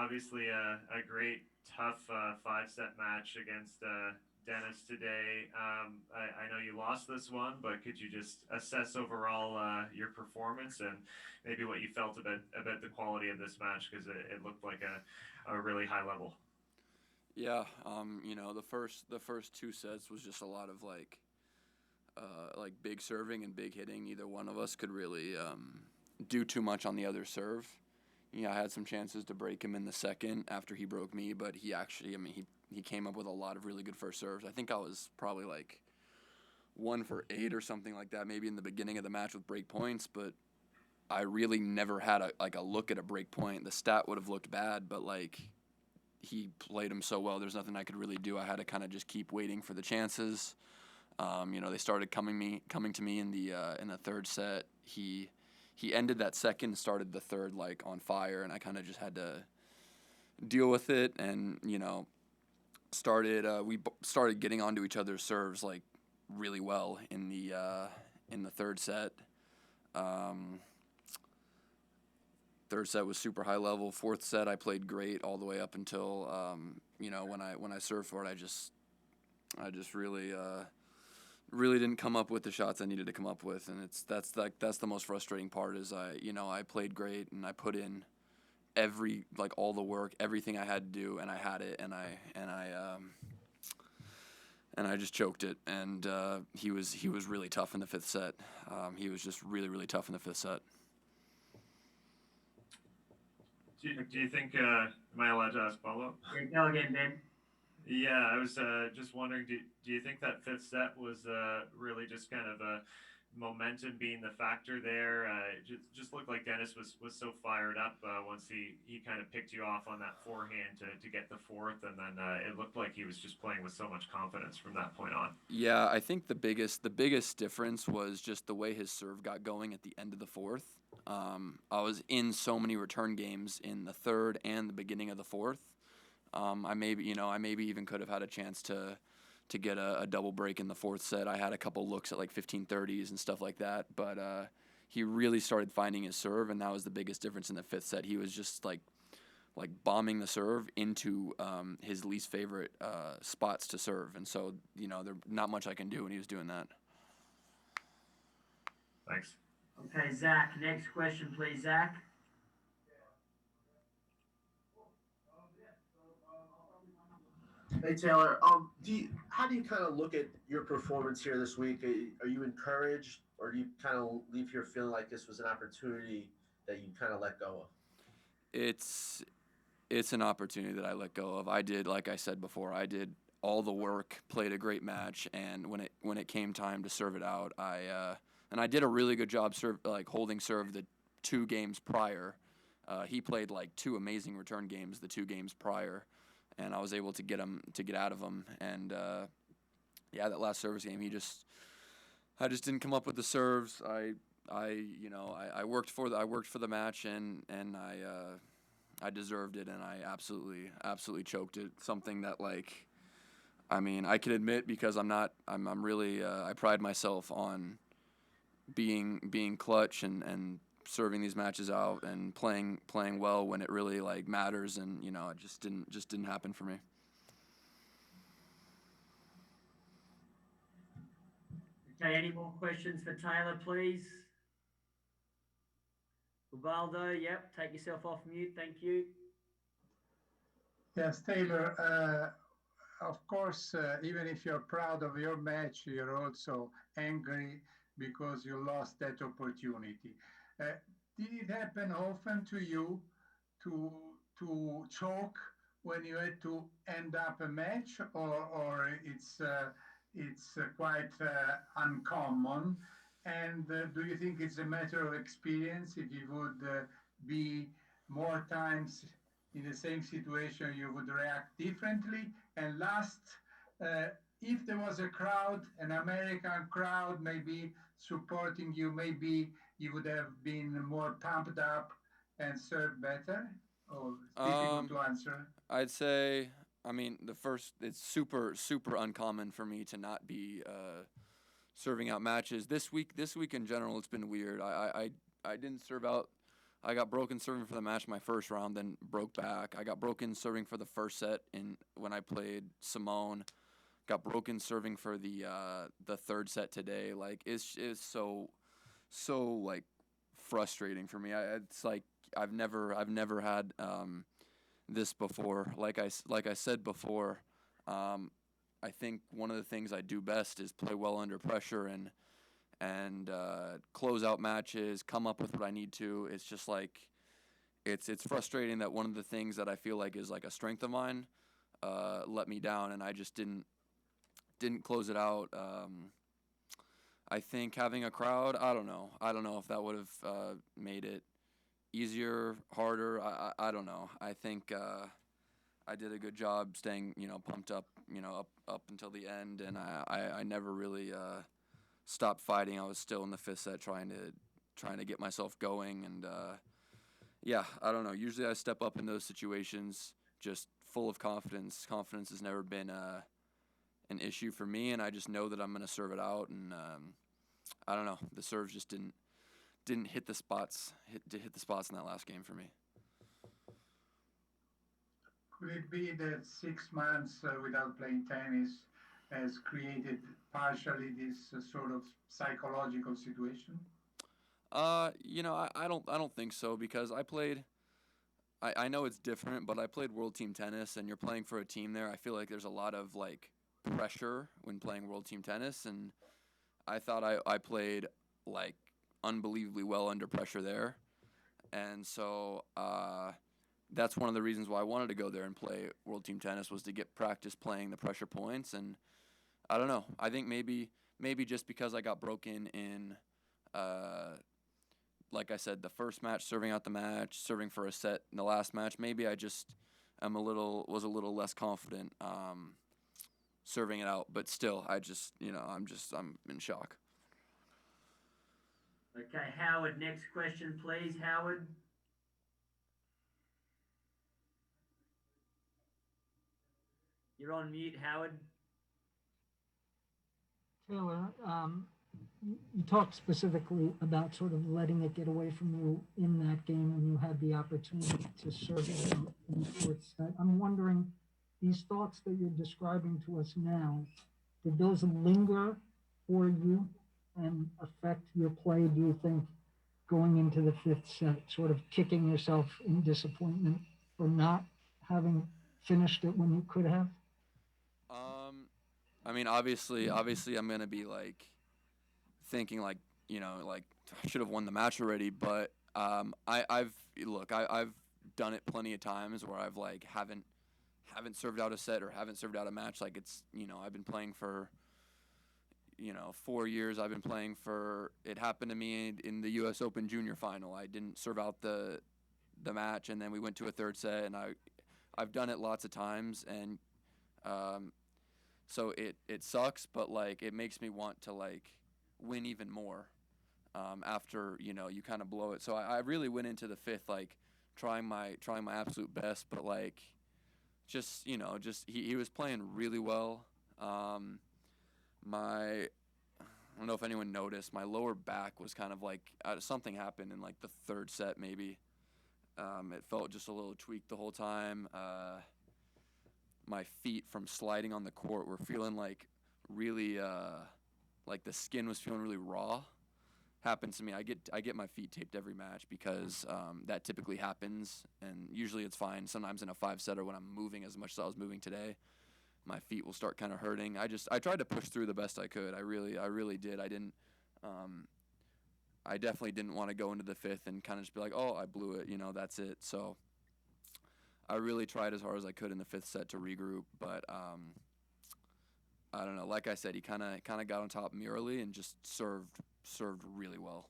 obviously a great, tough five-set match against Dennis today. I know you lost this one, but could you just assess overall your performance and maybe what you felt about the quality of this match because it looked like a really high level. Yeah, the first two sets was just a lot of like big serving and big hitting. Neither one of us could really do too much on the other serve. I had some chances to break him in the second after he broke me, but he actually, he came up with a lot of really good first serves. I think I was probably like 1 for 8 or something like that, maybe in the beginning of the match with break points, but I really never had a look at a break point. The stat would have looked bad, but like he played him so well, there's nothing I could really do. I had to kind of just keep waiting for the chances. They started coming to me in the third set. He ended that second, started the third like on fire, and I kind of just had to deal with it. And we started getting onto each other's serves like really well in the third set. Um, Third set was super high level. Fourth set I played great all the way up until when I served for it, I just really didn't come up with the shots I needed to come up with, and that's the most frustrating part. Is I played great and I put in all the work, everything I had to do, and I had it, and I just choked it. And he was really tough in the fifth set. He was just really really tough in the fifth set. Do you think? Am I allowed to ask follow-up? Yeah, go again, Ben. Yeah, I was just wondering, do you think that fifth set was really just kind of a momentum being the factor there? Just looked like Dennis was so fired up once he kind of picked you off on that forehand to get the fourth, and then it looked like he was just playing with so much confidence from that point on. Yeah, I think the biggest difference was just the way his serve got going at the end of the fourth. I was in so many return games in the third and the beginning of the fourth. I maybe even could have had a chance to get a double break in the fourth set. I had a couple looks at like 15-30s and stuff like that, but he really started finding his serve, and that was the biggest difference in the fifth set. He was just like bombing the serve into his least favorite spots to serve, and so there's not much I can do when he was doing that. Thanks. Okay, Zach, next question, please, Zach. Hey Taylor, how do you kind of look at your performance here this week? Are you encouraged, or do you kind of leave here feeling like this was an opportunity that you kind of let go of? It's it's an opportunity that I let go of. I did, like I said before, I did all the work, played a great match, and when it came time to serve it out, I did a really good job holding serve the 2 games prior. He played like 2 amazing return games the 2 games prior, and I was able to get out of him. And yeah, that last service game, I just didn't come up with the serves. I worked for the match, and I deserved it, and I absolutely choked it. Something that I can admit because I'm really I pride myself on being clutch and serving these matches out and playing well when it really matters, and it just didn't happen for me. Okay, any more questions for Taylor, please? Ubaldo, yep, take yourself off mute, thank you. Yes, Taylor. Of course, even if you're proud of your match, you're also angry because you lost that opportunity. Uh, did it happen often to you to choke when you had to end up a match, or it's quite uncommon? And do you think it's a matter of experience? If you would be more times in the same situation, you would react differently. And last, uh, if there was a crowd, an American crowd, maybe supporting you, maybe you would have been more pumped up and served better. Oh, it's difficult Um, to answer. I'd say, the first, it's super super uncommon for me to not be serving out matches this week. This week in general, it's been weird. I didn't serve out I got broken serving for the match my first round, then broke back. I got broken serving for the first set when I played Simone. Got broken serving for the third set today. Like it's so like frustrating for me. It's like I've never had this before. Like I said before, I think one of the things I do best is play well under pressure and close out matches, come up with what I need to. It's just like it's frustrating that one of the things that I feel like is like a strength of mine let me down, and I just didn't close it out. I think having a crowd, I don't know if that would have made it easier, harder. I don't know. I think I did a good job staying, pumped up, up until the end, and I never really stopped fighting. I was still in the fifth set trying to get myself going, and yeah, I don't know. Usually I step up in those situations just full of confidence. Confidence has never been an issue for me, and I just know that I'm going to serve it out, and I don't know. The serves just didn't hit the spots hit the spots in that last game for me. Could it be that 6 months without playing tennis has created partially this sort of psychological situation? I don't think so, because I know it's different, but I played world team tennis, and you're playing for a team there. I feel like there's a lot of like pressure when playing world team tennis, and I thought I played like unbelievably well under pressure there, and so that's one of the reasons why I wanted to go there and play world team tennis, was to get practice playing the pressure points. And I don't know. I think maybe just because I got broken in, like I said, the first match, serving out the match, serving for a set in the last match, maybe I just was a little less confident serving it out. But still, I'm in shock. Okay, Howard, next question, please, Howard. You're on mute, Howard. Taylor, you talked specifically about sort of letting it get away from you in that game when you had the opportunity to serve it out in the fourth set. I'm wondering, these thoughts that you're describing to us now, did those linger for you and affect your play, do you think, going into the fifth set, sort of kicking yourself in disappointment for not having finished it when you could have? I mean, obviously, I'm gonna be like thinking like like I should have won the match already. But I've done it plenty of times where I've like haven't served out a set or haven't served out a match. Like it's I've been playing for 4 years. I've been playing for. It happened to me in the U.S. Open Junior Final. I didn't serve out the match, and then we went to a third set, and I've done it lots of times, and so it sucks, but like it makes me want to like win even more after you kind of blow it. So I really went into the fifth like trying my absolute best, but like just he was playing really well. I don't know if anyone noticed, my lower back was kind of like something happened in like the third set maybe. It felt just a little tweaked the whole time. My feet from sliding on the court were feeling like really like the skin was feeling really raw. Happens to me. I get my feet taped every match because that typically happens, and usually it's fine. Sometimes in a 5-setter when I'm moving as much as I was moving today, my feet will start kind of hurting. I tried to push through the best I could. I really did. I definitely didn't want to go into the fifth and kind of just be like, oh, I blew it, that's it. So I really tried as hard as I could in the fifth set to regroup, but I don't know. Like I said, he kind of got on top of me early and just served really well.